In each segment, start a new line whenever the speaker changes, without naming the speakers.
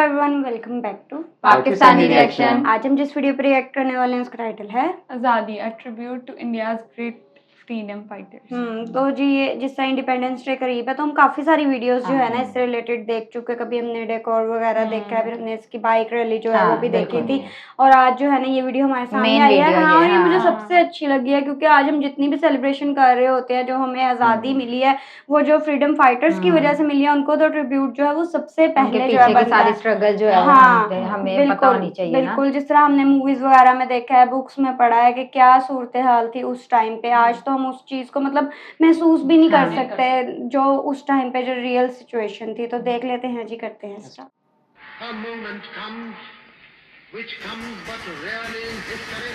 Everyone, welcome back to
Pakistani reaction.
आज हम जिस वीडियो पर रिएक्ट करने वाले हैं उसका टाइटल है
Aazadi, a tribute to India's great freedom fighters.
तो जी ये जिस तरह इंडिपेंडेंस डे करीब है तो हम काफ़ी सारी वीडियोस जो है ना
हाँ।
इससे रिलेटेड देख चुके हैं। कभी हमने डेकोर वगैरह देखा है, फिर हमने इसकी बाइक रैली जो है
हाँ,
वो भी देखी
बिल्कुल।
थी। और आज जो है ना ये वीडियो हमारे सामने
मेन
आई है।
वीडियो
हाँ,
ये,
और ये मुझे
हाँ।
सबसे अच्छी लगी है क्योंकि आज हम जितनी भी सेलिब्रेशन कर रहे होते हैं, जो हमें आज़ादी मिली है, वो जो फ्रीडम फाइटर्स की वजह से मिली है, उनको तो ट्रिब्यूट जो है वो सबसे पहले जो है
पीछे की
बनता
सारी
है।
स्ट्रगल जो है वो
हाँ,
हमें पता होनी चाहिए ना।
बिल्कुल जिस तरह हमने मूवीज वगैरह में देखा है, बुक्स में पढ़ा है कि क्या सूरत हाल थी उस टाइम पे। आज तो हम उस चीज को मतलब महसूस भी नहीं कर सकते जो उस टाइम पे जो रियल सिचुएशन थी। तो देख लेते हैं जी, करते हैं start.
A moment comes, which comes but rarely in history,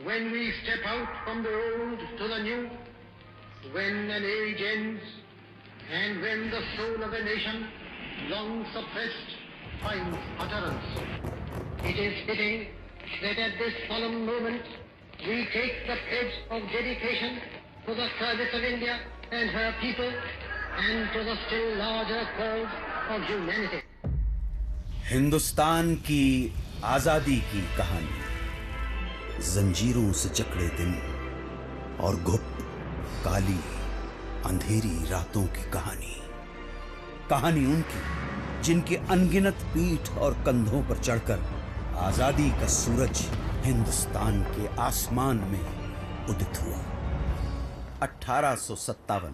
when we step out from the old to the new, when an age ends, and when the soul of a nation, long suppressed, finds utterance. It is fitting that at this solemn moment we take the pledge of dedication to the service of India and her people, and to the still larger cause of humanity.
Hindustan की आजादी की कहानी, जंजीरों से जकड़े दिन और घुप काली अंधेरी रातों की कहानी। कहानी उनकी जिनके अनगिनत पीठ और कंधों पर चढ़कर आजादी का सूरज हिंदुस्तान के आसमान में उदित हुआ। 1857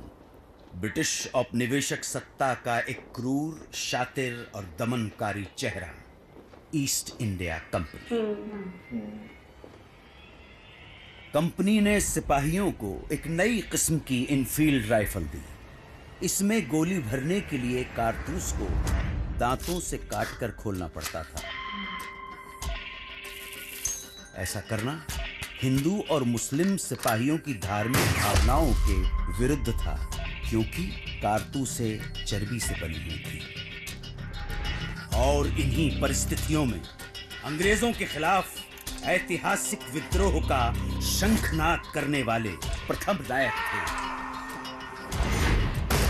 ब्रिटिश औपनिवेशिक सत्ता का एक क्रूर, शातिर और दमनकारी चेहरा, ईस्ट इंडिया कंपनी। कंपनी ने सिपाहियों को एक नई किस्म की इनफील्ड राइफल दी। इसमें गोली भरने के लिए कारतूस को दांतों से काटकर खोलना पड़ता था। ऐसा करना हिंदू और मुस्लिम सिपाहियों की धार्मिक भावनाओं के विरुद्ध था, क्योंकि कारतूसें चर्बी से बनी हुई थी। और इन्हीं परिस्थितियों में अंग्रेजों के खिलाफ ऐतिहासिक विद्रोह का शंखनाद करने वाले प्रथम नायक थे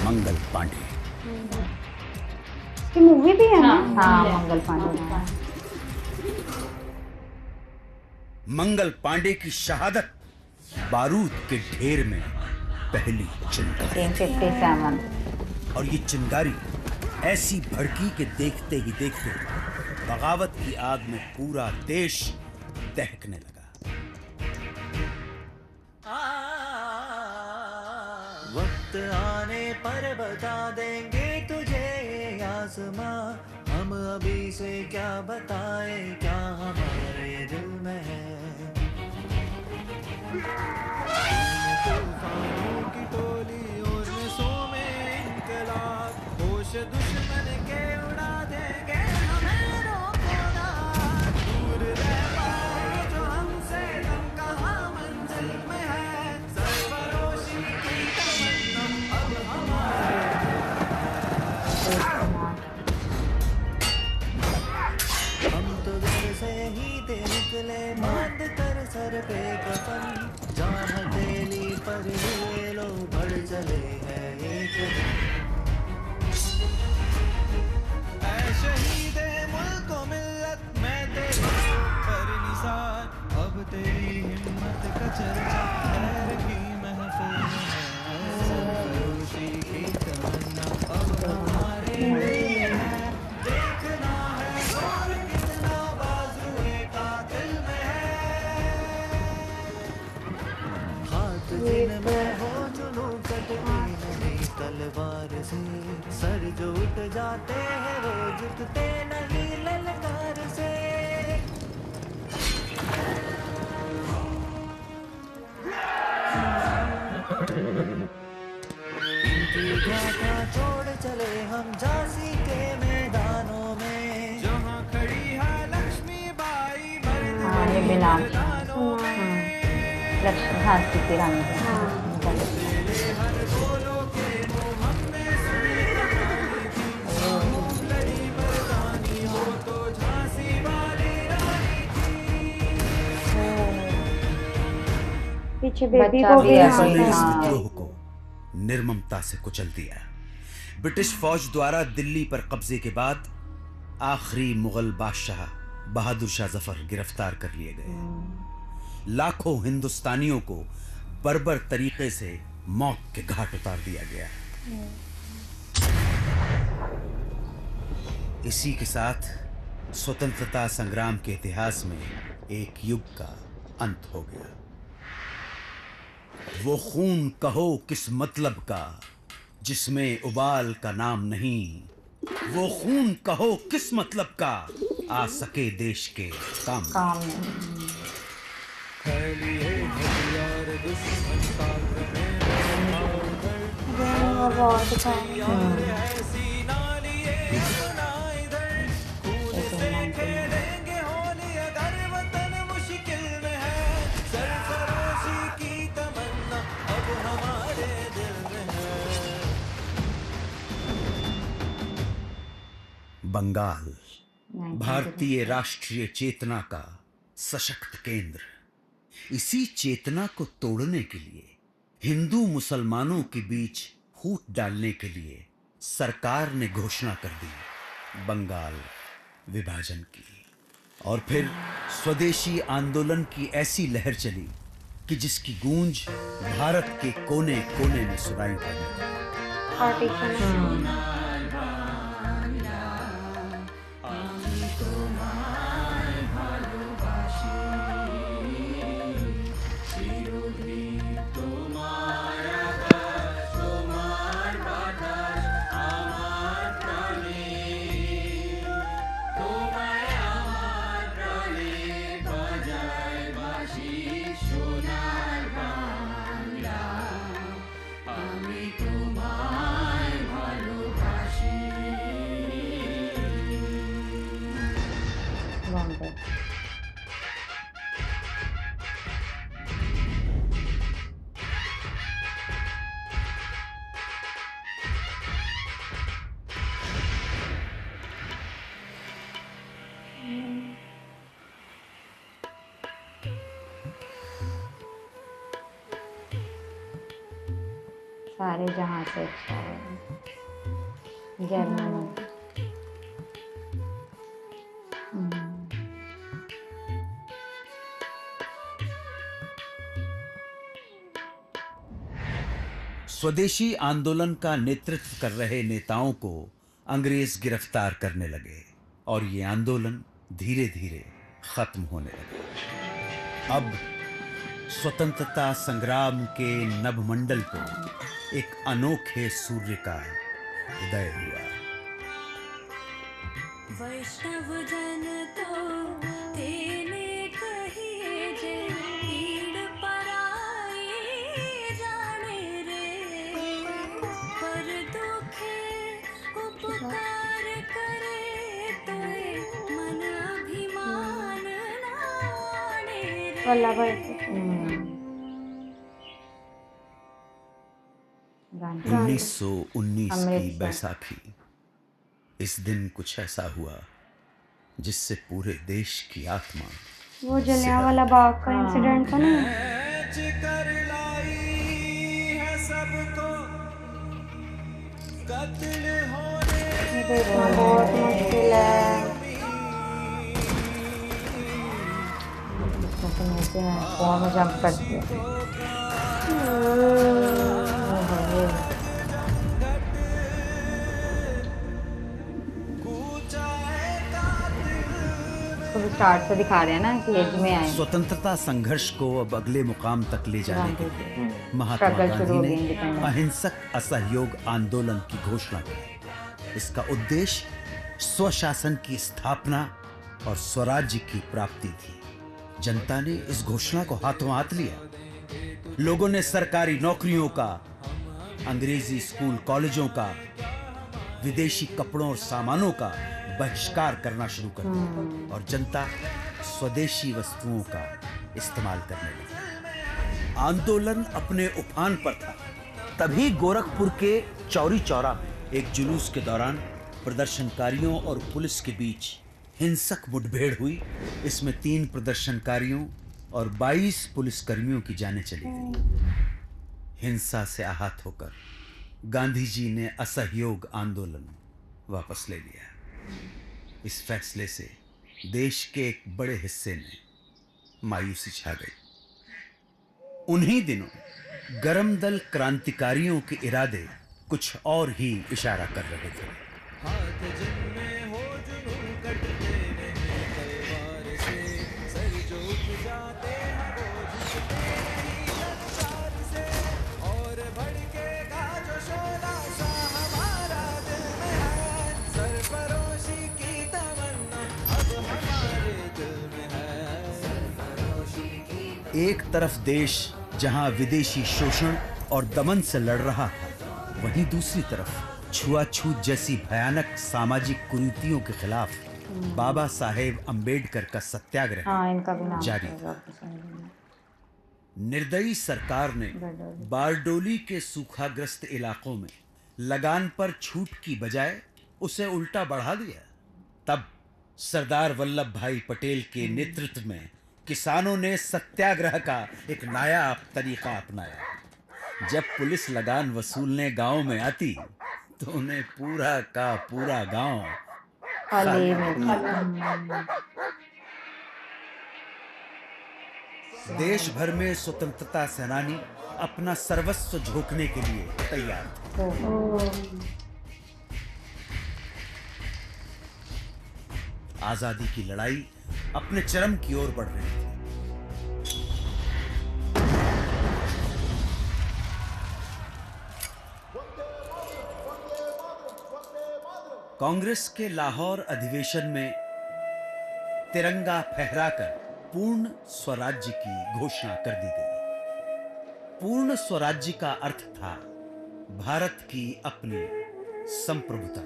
मंगल पांडे।
की मूवी भी है ना?
हाँ, मंगल पांडे।
मंगल पांडे की शहादत बारूद के ढेर में पहली चिंगारी।
1857।
और ये चिंगारी ऐसी भड़की के देखते ही देखते बगावत की आग में पूरा देश दहकने लगा।
वक्त आने पर बता देंगे तुझे आसमां, हम अभी से क्या बताए क्या हमारे दिल में है। तूफानों की टोली और नसों में इनकलाब, होश दुश्मन के उड़ा देंगे हमें रोको ना। दूर रह पाए जो हमसे, हम कहाँ मंजिल में है। सरफरोशी की तमन्ना अब हमारे। हम तो घर से ही थे निकले, बांध कर सर पे कफन, जान हथेली पर लिए लो बढ़ चले हैं एक ऐ शहीदे मुल्क व मिल्लत, मैं तेरी पर निसार, अब तेरी हिम्मत का चर्चा खैर की महफिल में है। सरफरोशी की तमन्ना अब हमारे लिए है। देखना है और कितना बाजुए कातिल में है। हाथ जिनमें हो चुनू कटती नहीं तलवार से, सर जो उठ जाते हैं वो झुकते नहीं ललकार से। इनकी गाथा छोड़ चले हम झांसी के मैदानों में, जहाँ खड़ी है लक्ष्मीबाई
हाँ, ये भी नाम। लक्ष्मी झांसी की रानी।
हर बोलो के मुँह हमने लड़ी मर्दानी हो तो झांसी वाली रानी थी।
पीछे बेबी
बच्चा
को
भी
भी
है
यहाँ
कोई,
पे।
इस
हाँ।
विद्रोह को निर्ममता से कुचल दिया। ब्रिटिश फौज द्वारा दिल्ली पर कब्जे के बाद आखिरी मुगल बादशाह बहादुर शाह जफर गिरफ्तार कर लिए गए। लाखों हिंदुस्तानियों को बर्बर तरीके से मौत के घाट उतार दिया गया। इसी के साथ स्वतंत्रता संग्राम के इतिहास में एक युग का अंत हो गया। वो खून कहो किस मतलब का जिसमें उबाल का नाम नहीं, वो खून कहो किस मतलब का आ सके देश के काम।
काम में
फैलिए हथियार दुश्मन ताक में
बहुत दिखाया।
यार ऐसी नालिए ना इधर खून से खेलेंगे होली अगर वतन मुश्किल में है। सरफरोशी की तमन्ना अब हमारे दिल में है।
बंगाल भारतीय राष्ट्रीय चेतना का सशक्त केंद्र। इसी चेतना को तोड़ने के लिए, हिंदू मुसलमानों के बीच फूट डालने के लिए सरकार ने घोषणा कर दी बंगाल विभाजन की। और फिर स्वदेशी आंदोलन की ऐसी लहर चली कि जिसकी गूंज भारत के कोने कोने में सुनाई पड़ी।
पार्टीशन।
बॉम्बे सारे जहाँ से अच्छा है। जर्मनी
स्वदेशी आंदोलन का नेतृत्व कर रहे नेताओं को अंग्रेज गिरफ्तार करने लगे और ये आंदोलन धीरे धीरे खत्म होने लगा। अब स्वतंत्रता संग्राम के नभमंडल पर एक अनोखे सूर्य का उदय हुआ।
वैष्णव जन तो तेने कहिए जे पीड़ पराई जाने रे, पर दुखे उपकार करे तोए मन अभिमान नाने रे।
वल्लभ भाई
गांधी
1919 की
अमृतसर।
बैसाखी। इस दिन कुछ ऐसा हुआ जिससे पूरे देश की आत्मा
वो जलियांवाला बाग का इंसिडेंट था ना।
खींच कर लाई है सबको कत्ल होने
ये देखना बहुत मुश्किल है।
इसमें से नीचे मैं कुआं में जंप कर दिया।
कूचा है कातिल
तो स्टार्ट से दिखा रहे हैं ना कि एज में आए
स्वतंत्रता संघर्ष को अब अगले मुकाम तक ले जाने के लिए महात्मा
स्ट्रगल शुरू
गांधी
हो गई
ने
इंडिपेंडेंस।
अहिंसक असहयोग आंदोलन की घोषणा की। इसका उद्देश्य स्वशासन की स्थापना और स्वराज्य की प्राप्ति थी। जनता ने इस घोषणा को हाथों हाथ लिया। लोगों ने सरकारी नौकरियों का, अंग्रेजी स्कूल कॉलेजों का, विदेशी कपड़ों और सामानों का बहिष्कार करना शुरू कर दिया और जनता स्वदेशी वस्तुओं का इस्तेमाल करने लगी। आंदोलन अपने उफान पर था। तभी गोरखपुर के चौरी चौरा में एक जुलूस के दौरान प्रदर्शनकारियों और पुलिस के बीच हिंसक मुठभेड़ हुई। इसमें 3 प्रदर्शनकारियों और 22 पुलिसकर्मियों की जानें चली गई। हिंसा से आहत होकर गांधी जी ने असहयोग आंदोलन वापस ले लिया। इस फैसले से देश के एक बड़े हिस्से में मायूसी छा गई। उन्हीं दिनों गरम दल क्रांतिकारियों के इरादे कुछ और ही इशारा कर रहे थे।
हाथ जिनमें हो जुनून कट देने में तलवार से, सर जो उठ जाते हैं वो झुकते नहीं ललकार से, और भड़केगा जो शोला सा हमारा दिल में है, सरफरोशी की तमन्ना अब हमारे दिल में है, सरफरोशी की।
एक तरफ देश जहां विदेशी शोषण और दमन से लड़ रहा था, वहीं दूसरी तरफ छुआछूत जैसी भयानक सामाजिक कुरीतियों के खिलाफ बाबा साहेब अंबेडकर का सत्याग्रह
हाँ, इनका भी नाम
जारी
है,
था।
डॉक्टर साहब।
निर्दयी सरकार ने बारडोली के सूखाग्रस्त इलाकों में लगान पर छूट की बजाय उसे उल्टा बढ़ा दिया। तब सरदार वल्लभ भाई पटेल के नेतृत्व में किसानों ने सत्याग्रह का एक नायाब तरीका अपनाया। जब पुलिस लगान वसूलने गांव में आती तो उन्हें पूरा का पूरा गांव
खाली में
देश भर में स्वतंत्रता सेनानी अपना सर्वस्व झोंकने के लिए तैयार थे। आजादी की लड़ाई अपने चरम की ओर बढ़ रही थी। कांग्रेस के लाहौर अधिवेशन में तिरंगा फहराकर पूर्ण स्वराज्य की घोषणा कर दी गई। पूर्ण स्वराज्य का अर्थ था भारत की अपनी संप्रभुता।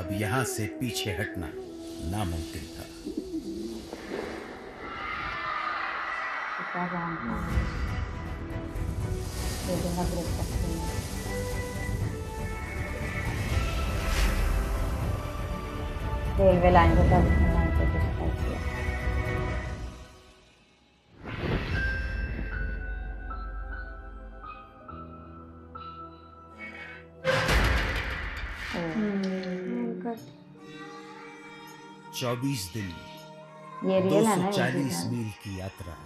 अब यहां से पीछे हटना नामुमकिन था।
रेलवे लाइन को ट्रांसमिशन लाइन को डिस्ट्रॉय किया।
भयंकर।
24 दिन
ये रियल है ना,
240 मील की यात्रा।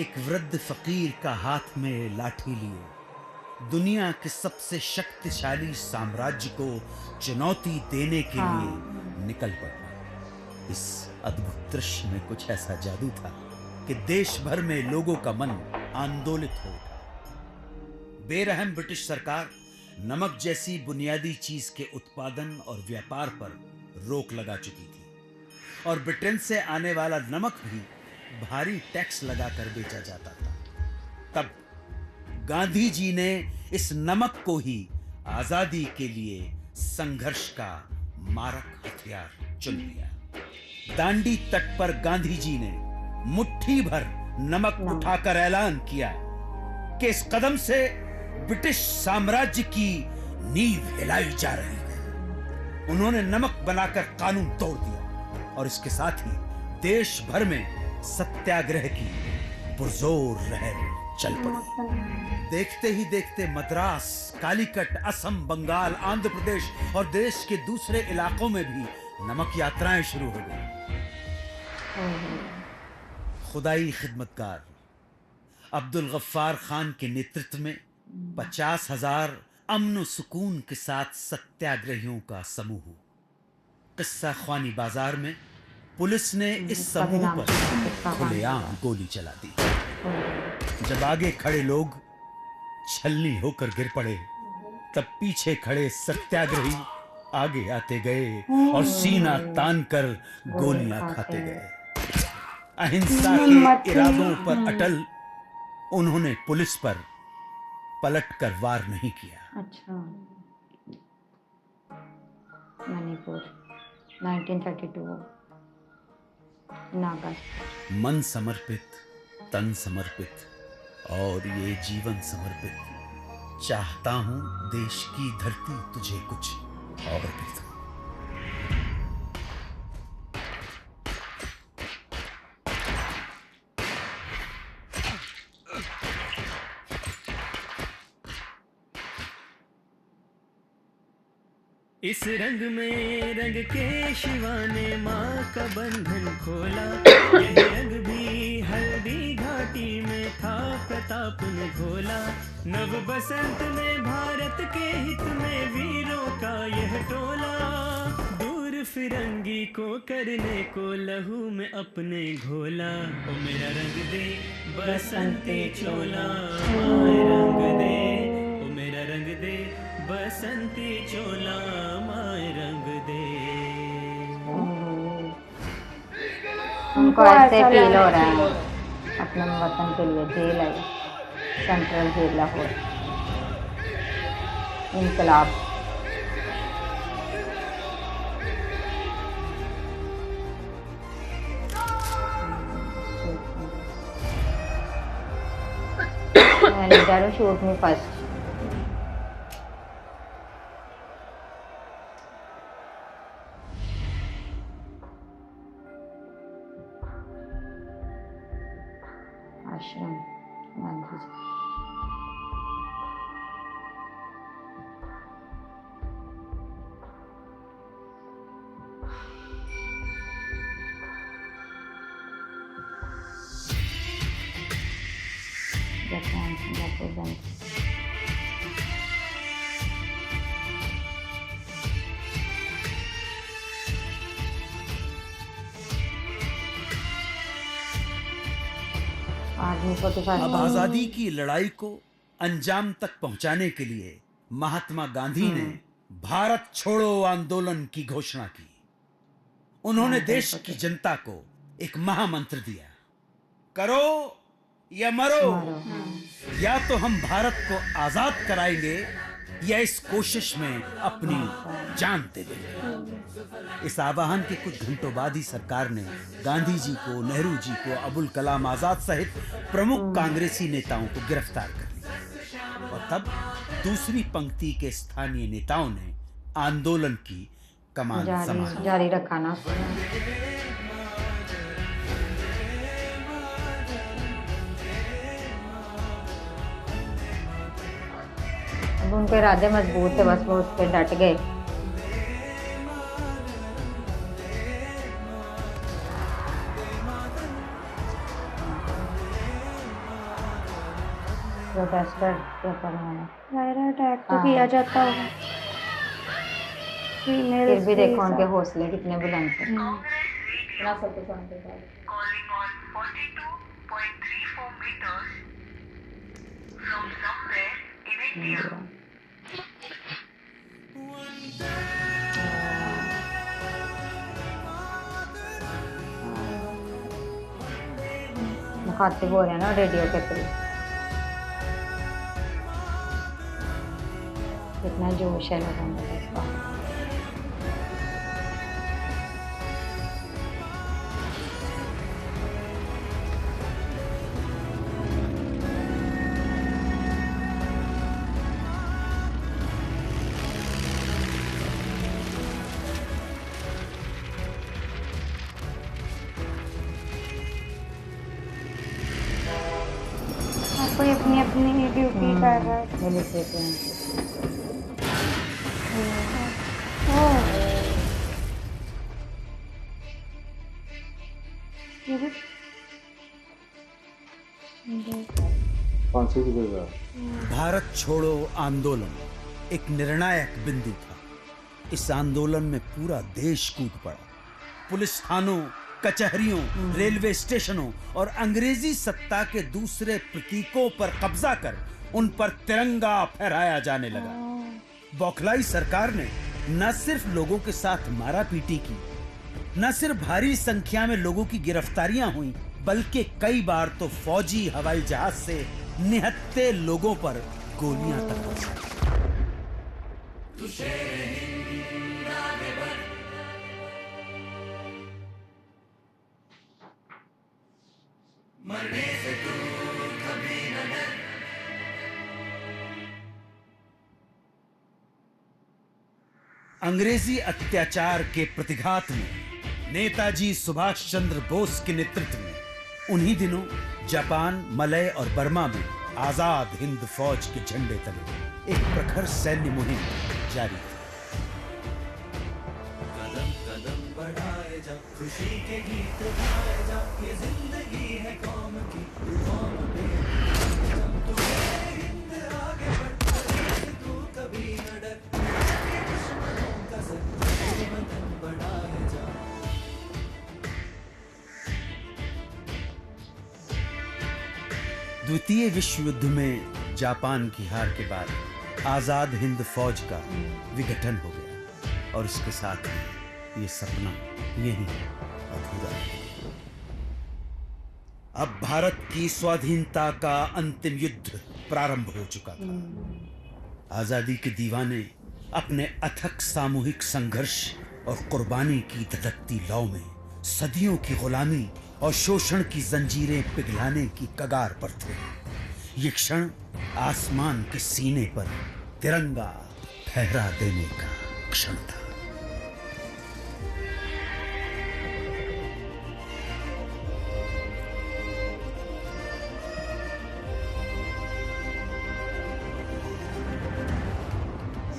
एक वृद्ध फकीर का हाथ में लाठी लिए दुनिया के सबसे शक्तिशाली साम्राज्य को चुनौती देने के लिए निकल पड़ा। इस अद्भुत दृश्य में कुछ ऐसा जादू था कि देश भर में लोगों का मन आंदोलित हो उठा। बेरहम ब्रिटिश सरकार नमक जैसी बुनियादी चीज के उत्पादन और व्यापार पर रोक लगा चुकी थी और ब्रिटेन से आने वाला नमक भी भारी टैक्स लगाकर बेचा जाता था। तब गांधी जी ने इस नमक को ही आजादी के लिए संघर्ष का मारक हथियार चुन लिया। दांडी तट पर गांधी जी ने मुट्ठी भर नमक उठाकर ऐलान किया कि इस कदम से ब्रिटिश साम्राज्य की नींव हिलाई जा रही है। उन्होंने नमक बनाकर कानून तोड़ दिया और इसके साथ ही देश भर में सत्याग्रह की पुरजोर लहर चल पड़ी। देखते ही देखते मद्रास, कालीकट, असम, बंगाल, आंध्र प्रदेश और देश के दूसरे इलाकों में भी नमक यात्राएं शुरू हो गई। खुदाई खिदमतगार अब्दुल गफ्फार खान के नेतृत्व में 50,000 अमन सुकून के साथ सत्याग्रहियों का समूह। किस्सा ख्वानी बाजार में पुलिस ने इस समूह पर खुलेआम गोली चला दी। जब आगे खड़े लोग छलनी होकर गिर पड़े, तब पीछे खड़े सत्याग्रही आगे आते गए और सीना तानकर गोलियां खाते गए। अहिंसा के इरादों पर अटल उन्होंने पुलिस पर पलटकर वार नहीं किया।
अच्छा, मणिपुर 1932 नागा।
मन समर्पित, तन समर्पित और ये जीवन समर्पित, चाहता हूं देश की धरती तुझे कुछ और भी दूं।
इस रंग में रंग के शिवा ने माँ का बंधन खोला, यही रंग भी हल्दी घाटी में था प्रताप ने घोला। नव बसंत में भारत के हित में वीरों का यह टोला, दूर फिरंगी को करने को लहू में अपने घोला। ओ मेरा रंग दे बसंती चोला, माए रंग दे, ओ मेरा रंग दे बसंती चोला, माए रंग दे।
उनको ऐसे फील हो रहा है अपने वतन के लिए। जेल है, सेंट्रल जेल लाहौर, इनकलाब। मैंने शूट में फर्स्ट आश्रम Gandhi ji. Japan, Singapore, Bangkok.
अब आजादी की लड़ाई को अंजाम तक पहुंचाने के लिए महात्मा गांधी ने भारत छोड़ो आंदोलन की घोषणा की। उन्होंने देश की जनता को एक महामंत्र दिया, करो या मरो, या तो हम भारत को आजाद कराएंगे या इस कोशिश में अपनी जान दे देंगे। इस आह्वान के कुछ घंटों बाद ही सरकार ने गांधी जी को, नेहरू जी को, अबुल कलाम आजाद सहित प्रमुख कांग्रेसी नेताओं को गिरफ्तार कर लिया। और तब दूसरी पंक्ति के स्थानीय नेताओं ने आंदोलन की कमान संभाली।
जारी रखा ना। अब उनके इरादे मजबूत थे, बस वो उस पे डट गए। प्रोटेस्टर के ऊपर उन्होंने
अटैक तो किया जाता होगा,
फिर भी देखो उनके हौसले कितने बुलंद थे।
Calling on 42.34 meters from somewhere in India.
मुखातिब हो रहे हैं ना रेडियो के थ्रू। कितना जोश है लोगों में इसका।
कोई अपनी अपनी ड्यूटी कर रहा है।
मिलिट्री के
भारत छोड़ो आंदोलन एक निर्णायक बिंदु था। इस आंदोलन में पूरा देश कूद पड़ा। पुलिस थानों, कचहरियों, रेलवे स्टेशनों और अंग्रेजी सत्ता के दूसरे प्रतीकों पर कब्जा कर उन पर तिरंगा फहराया जाने लगा। बौखलाई सरकार ने न सिर्फ लोगों के साथ मारापीटी की, न सिर्फ भारी संख्या में लोगों की गिरफ्तारियां हुई, बल्कि कई बार तो फौजी हवाई जहाज से निहत्थे लोगों पर गोलियां तक बरसाई। अंग्रेजी अत्याचार के प्रतिघात में नेताजी सुभाष चंद्र बोस के नेतृत्व में उन्हीं दिनों जापान, मलय और बर्मा में आजाद हिंद फौज के झंडे तले एक प्रखर सैन्य मुहिम जारी थी। द्वितीय विश्व युद्ध में जापान की हार के बाद आजाद हिंद फौज का विघटन हो गया और इसके साथ ही ये सपना यहीं अधूरा रह गया। अब भारत की स्वाधीनता का अंतिम युद्ध प्रारंभ हो चुका था। आजादी के दीवाने अपने अथक सामूहिक संघर्ष और कुर्बानी की धधकती लौ में सदियों की गुलामी और शोषण की जंजीरें पिघलाने की कगार पर थे। ये क्षण आसमान के सीने पर तिरंगा फहरा देने का क्षण था।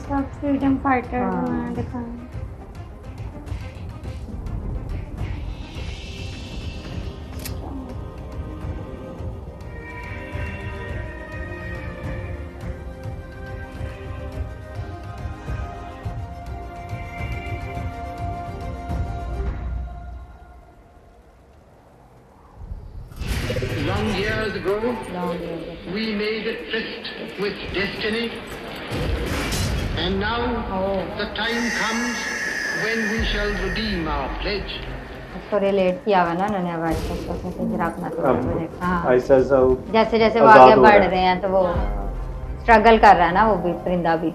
सब फ्रीडम फाइटर उन्होंने दिखाया।
Long years ago, we made a tryst with destiny, and now the time comes when we shall redeem our pledge.
उसको रिलेट किया हुआ ना उन्होंने अब ऐसा फिर अपना हाँ
ऐसा
जैसे जैसे वो
आजाद
आगे
हो
बढ़
रहा है।
रहे हैं तो वो स्ट्रगल कर रहा है ना वो भी परिंदा भी।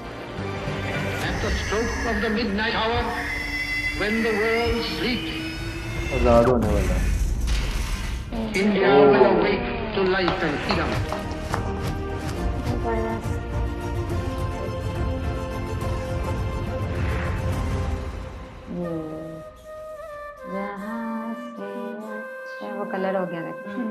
At the stroke of the midnight hour, when the world sleeps,
आजाद होने वाला है।
India will awake to life and freedom.
जहाँ से अच्छा वो कलर हो गया देखो।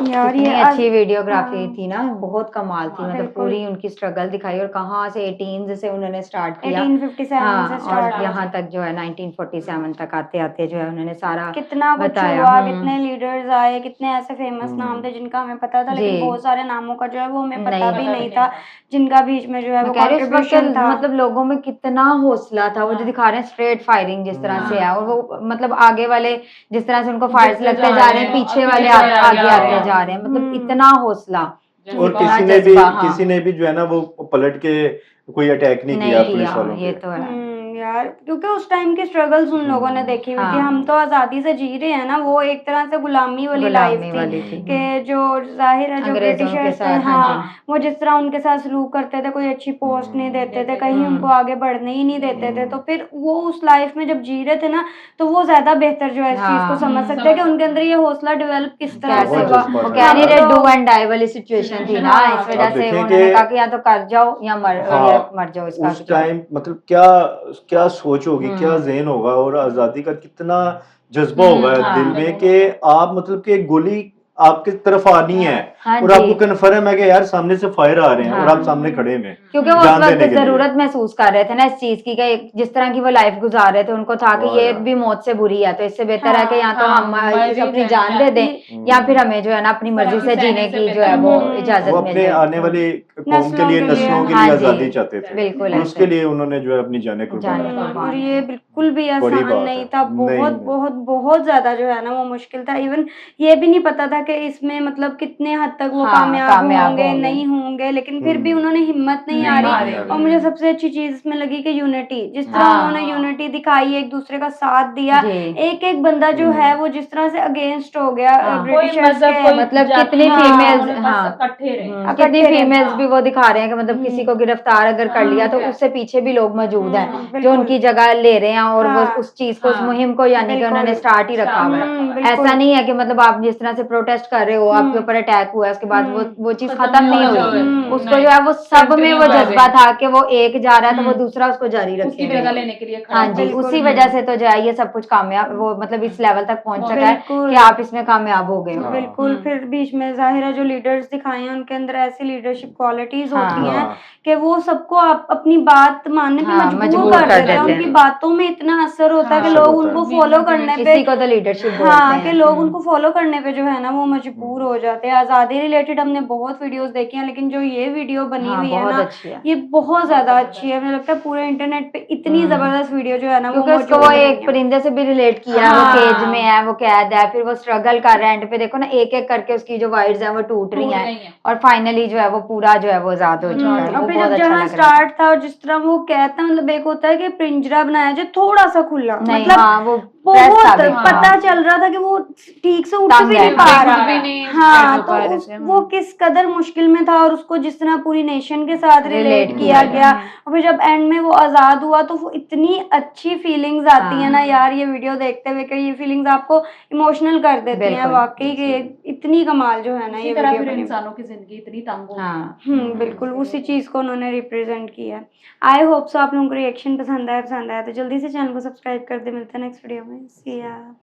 यार
इतनी
ये
अच्छी वीडियोग्राफी थी ना, बहुत कमाल थी। मतलब
बिल्कुल।
पूरी उनकी स्ट्रगल दिखाई और कहाँ से 18 से उन्होंने स्टार्ट किया
1857
हाँ,
से स्टार्ट
और यहाँ तक जो है 1947 तक आते आते जो है उन्होंने सारा
कितना कुछ
बताया।
हुआ, कितने लीडर्स आए, कितने ऐसे फेमस नाम थे जिनका हमें पता था, लेकिन
जी।
बहुत सारे नामों का जो है वो हमें पता
नहीं
भी
पता
नहीं था, जिनका बीच में जो है वो
मैं कह रही हूँ, उस वक्त
कंट्रीब्यूशन था।
मतलब लोगों में कितना हौसला था। वो जो दिखा रहे हैं स्ट्रेट फायरिंग जिस तरह से है, और वो मतलब आगे वाले जिस तरह से उनको फायर्स लगते जा रहे हैं, पीछे वाले आगे आते जा रहे हैं, मतलब इतना हौसला।
और
इतना जज्बा, हाँ।
किसी ने भी जो है ना वो पलट के कोई अटैक नहीं किया पुलिस वालों
ये
पे।
तो है।
यार क्योंकि उस टाइम की स्ट्रगल्स उन लोगों ने देखी हुई थी।
हाँ।
हम तो आजादी से जी रहे हैं ना, वो एक तरह से गुलामी वाली लाइफ
वाली
थी
थी।
कि जो जाहिर है जो
अंग्रेजों के
ब्रिटिशर्स थे,
साथ,
हाँ
हाँ
वो जिस तरह उनके साथ सलूक करते थे, कोई अच्छी पोस्ट नहीं देते थे, कहीं उनको आगे बढ़ने ही नहीं देते थे, तो फिर वो उस लाइफ में जब जी रहे थे ना, तो वो ज्यादा बेहतर जो है इस चीज को समझ सकते हैं कि उनके अंदर ये हौसला डेवलप किस तरह से
बहुत
हुआ।
जज्बा
वो
था।
कह नहीं रहे
तो-
डू एंड डाई वाली सिचुएशन थी ना, इस वजह
आप
से
देखें
उन्होंने
कि-
कहा कि या तो कर जाओ या मर जाओ इसका।
उस टाइम मतलब क्या सोच होगी, क्या ज़हन होगा, और आजादी का कितना जज्बा होगा दिल में कि आप मतलब कि गोली आपकी तरफ आनी है
हाँ
और
जी।
आपको कन्फर्म है कि यार सामने से फायर आ रहे हैं और आप सामने खड़े हैं
क्योंकि वो उस
जान
वक्त
देने के लिए।
जरूरत महसूस कर रहे थे ना इस चीज की, कि जिस तरह की वो लाइफ गुजार रहे थे, उनको था कि ये भी मौत से बुरी है, तो इससे बेहतर है कि या तो हम अपनी जान दे दें या फिर हमें जो है ना अपनी मर्जी से जीने की जो है वो इजाजत
वो
मिल
अपने
जाए।
आने वाली कौम के लिए, नस्लों के
हाँ
लिए
जी,
आजादी चाहते थे
बिल्कुल
और उसके लिए उन्होंने जो है अपनी जानें कुर्बान
जाने
की।
कुर्बान
और ये बिल्कुल बिल्कुल भी
बड़ी
आसान
बात
नहीं
है।
था,
नहीं,
बहुत
नहीं।
बहुत बहुत ज्यादा जो है ना वो मुश्किल था। इवन ये भी नहीं पता था कि इसमें मतलब कितने हद तक वो
हाँ,
कामयाब
कामयाब
होंगे
होंगे।
नहीं होंगे, लेकिन फिर भी
हम्म।
उन्होंने हिम्मत नहीं
नहीं
हारी।
हारे।
और मुझे सबसे अच्छी चीज इसमें लगी कि यूनिटी, जिस तरह
हाँ।
उन्होंने यूनिटी दिखाई, एक दूसरे का साथ दिया।
जी।
एक एक बंदा जो है वो जिस तरह से अगेंस्ट हो गया
हाँ।
ब्रिटिशर्स
कोई
के,
मतलब
जाति
कितनी
हाँ,
फीमेल्स
उन्होंने
हाँ
बस इकट्ठे रहे।
कितनी
इकट्ठे रहे।
फीमेल्स भी वो दिखा रहे हैं कि मतलब किसी को गिरफ्तार अगर कर लिया तो
हाँ।
उससे पीछे भी लोग मौजूद हैं जो
बिल्कुल।
उनकी जगह ले रहे हैं और वो
हाँ।
उस चीज को उस
हाँ।
मुहिम को यानी कि
बिल्कुल।
उन्होंने स्टार्ट ही रखा हुआ है।
बिल्कुल।
ऐसा नहीं है कि मतलब आप जिस तरह से प्रोटेस्ट कर रहे हो आपके ऊपर अटैक हुआ है उसके बाद वो चीज खत्म नहीं हुई, उसको जो है वो सब में वो जज्बा था कि वो एक जा रहा है तो वो दूसरा उसको जारी
उसकी जगह
रखेगा।
लेने के लिए खड़ा
हाँ
हुआ।
जी,
बिल्कुल।
उसी वजह से तो जो है ये सब कुछ कामयाब वो मतलब इस लेवल तक पहुंच सका है
बिल्कुल।
कि आप इसमें कामयाब हो गए हो।
बिल्कुल। फिर बीच में ज़ाहिरा जो लीडर्स दिखाए हैं उनके अंदर ऐसी लीडरशिप क्वालिटीज होती हैं
हाँ।
कि वो सबको आप अपनी बात मानने पे
हाँ,
मजबूर
मजबूर
कर
कर
देते हैं।
देते
उनकी
हैं।
बातों में इतना असर होता है कि
हाँ।
लोग
होता है।
उनको फॉलो करने पे
इसी को तो लीडरशिप बोलते
हाँ
हैं।
कि लोग उनको फॉलो करने पे जो है ना वो मजबूर हो जाते हैं। आज़ादी रिलेटेड हमने बहुत वीडियोस देखी हैं, लेकिन जो ये वीडियो बनी
हाँ,
हुई है
बहुत
ना
अच्छी है।
ये बहुत ज्यादा अच्छी है। मुझे लगता है पूरे इंटरनेट पे इतनी जबरदस्त वीडियो जो है ना वो
क्योंकि उसको वो
मौजूद नहीं
एक
है।
परिंदे से भी रिलेट किया है, वो केज में है, वो कैद है, फिर वो स्ट्रगल कर रहा है, एंड पे देखो ना एक एक करके उसकी जो वाइड्स हैं वो टूट रही हैं
गई हैं।
और फाइनली जो है वो पूरा जो है वो आजाद हो चुका है।
और
वो
फिर
बहुत
जब
अच्छा
जहाँ
लग रहा था।
स्टार्ट था और जिस तरह वो कहता है मतलब एक होता है कि पिंजरा बनाया जो थोड़ा सा खुला,
नहीं,
मतलब
हाँ, वो press
बहुत
था बिल्कुल।
पता चल रहा था कि वो ठीक से उठ
तंग
भी
है,
नहीं पा
बिल्कुल
रहा
भी नहीं
हाँ,
हो
तो
पा रहे
उस
थे।
वो किस कदर मुश्किल में था और उसको जिस तरह पूरी नेशन के साथ रिलेट
Relate
किया
किया
गया। और फिर जब एंड में वो आजाद हुआ तो वो इतनी अच्छी फीलिंग्स आती है ना यार ये वीडियो देखते हुए कि ये फीलिंग्स आपको इमोशनल कर देती हैं
बिल्कुल।
वाकई कि इतनी कमाल जो है ना
इसी
ये
तरह
वीडियो
फिर
बनी।
इंसानों की जिंदगी इतनी तंग हो
हाँ,
बिल्कुल उसी चीज को उन्होंने रिप्रेजेंट किया। आई होप सो आप लोगों को रिएक्शन पसंद आया तो जल्दी से चैनल को सब्सक्राइब कर दे। मिलते हैं नेक्स्ट वीडियो में। सी या।